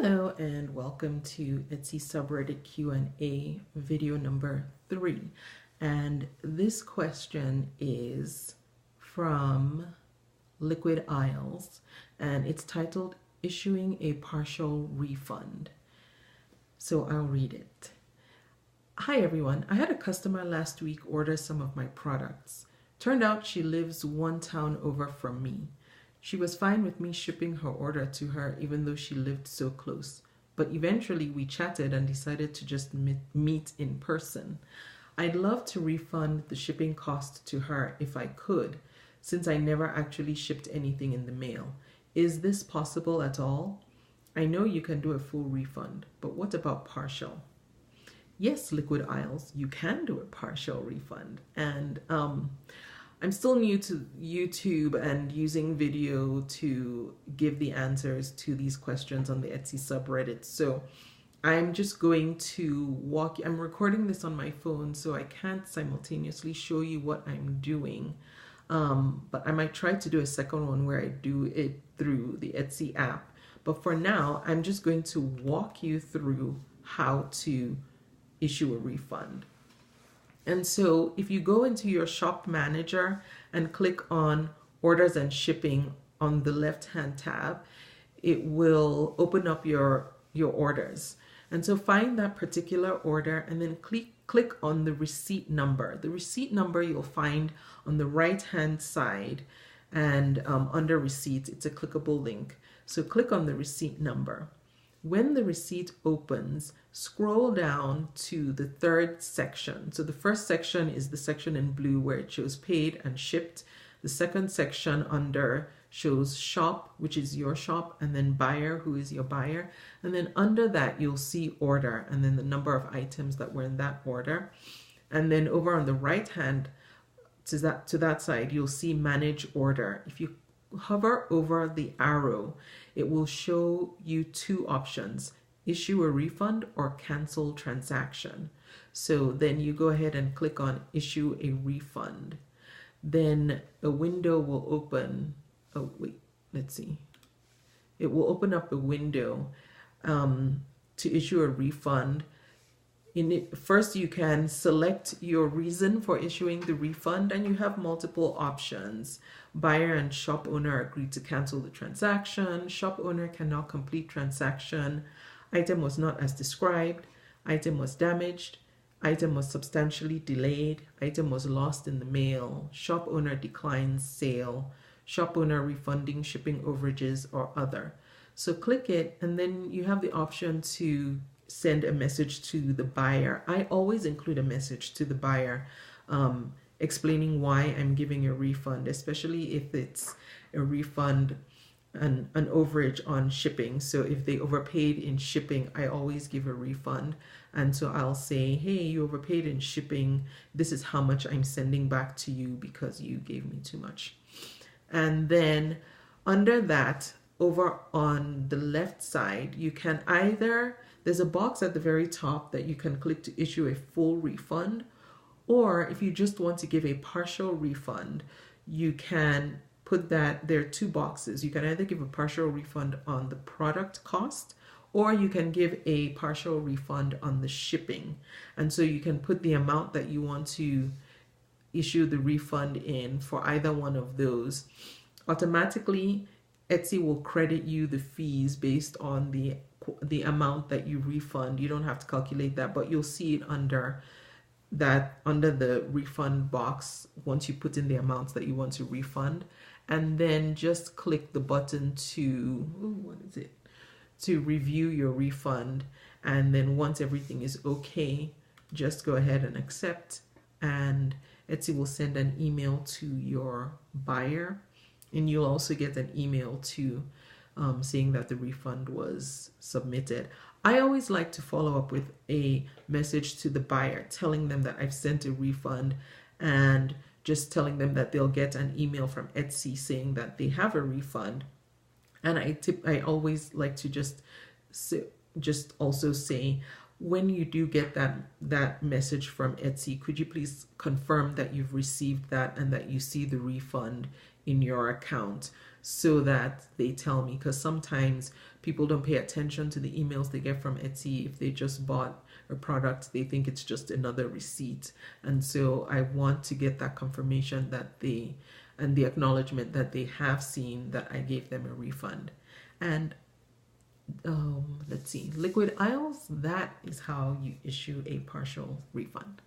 Hello and welcome to Etsy subreddit Q&A video number 3. And this question is from Liquid Isles and it's titled Issuing a Partial Refund. So I'll read it. Hi everyone, I had a customer last week order some of my products. Turned out she lives one town over from me. She was fine with me shipping her order to her even though she lived so close. But eventually we chatted and decided to just meet in person. I'd love to refund the shipping cost to her if I could, since I never actually shipped anything in the mail. Is this possible at all? I know you can do a full refund, but what about partial? Yes, Liquid Isles, you can do a partial refund. And I'm still new to YouTube and using video to give the answers to these questions on the Etsy subreddit. So I'm just going to I'm recording this on my phone, so I can't simultaneously show you what I'm doing. But I might try to do a second one where I do it through the Etsy app. But for now, I'm just going to walk you through how to issue a refund. And so if you go into your shop manager and click on orders and shipping on the left-hand tab, it will open up your orders. And so find that particular order and then click on the receipt number. The receipt number you'll find on the right-hand side and under receipts, it's a clickable link. So click on the receipt number. When the receipt opens, scroll down to the third section. So the first section is the section in blue where it shows paid and shipped. The second section under shows shop, which is your shop, and then buyer, who is your buyer. And then under that, you'll see order and then the number of items that were in that order. And then over on the right hand to that side, you'll see manage order. If you hover over the arrow, it will show you two options: issue a refund or cancel transaction. So then you go ahead and click on issue a refund. Then a window will open. Oh wait, let's see. It will open up a window to issue a refund. In it, first you can select your reason for issuing the refund, and you have multiple options. Buyer and shop owner agreed to cancel the transaction. Shop owner cannot complete transaction. Item was not as described. Item was damaged. Item was substantially delayed. Item was lost in the mail. Shop owner declines sale. Shop owner refunding shipping overages or other. So click it, and then you have the option to send a message to the buyer. I always include a message to the buyer explaining why I'm giving a refund, especially if it's a refund, an overage on shipping. So if they overpaid in shipping, I always give a refund. And so I'll say, hey, you overpaid in shipping. This is how much I'm sending back to you because you gave me too much. And then under that, over on the left side, you can there's a box at the very top that you can click to issue a full refund, or if you just want to give a partial refund, you can put that, there are two boxes. You can either give a partial refund on the product cost, or you can give a partial refund on the shipping. And so you can put the amount that you want to issue the refund in for either one of those. Automatically, Etsy will credit you the fees based on the amount that you refund. You don't have to calculate that, but you'll see it under the refund box once you put in the amounts that you want to refund. And then just click the button to review your refund. And then once everything is okay, just go ahead and accept, and Etsy will send an email to your buyer, and you'll also get an email to saying that the refund was submitted. I always like to follow up with a message to the buyer telling them that I've sent a refund, and just telling them that they'll get an email from Etsy saying that they have a refund. And I always like to just also say, when you do get that message from Etsy, could you please confirm that you've received that and that you see the refund in your account, so that they tell me, because sometimes people don't pay attention to the emails they get from Etsy. If they just bought a product, they think it's just another receipt. And so I want to get that confirmation that they, and the acknowledgement that they have seen that I gave them a refund. And let's see, liquid aisles, that is how you issue a partial refund.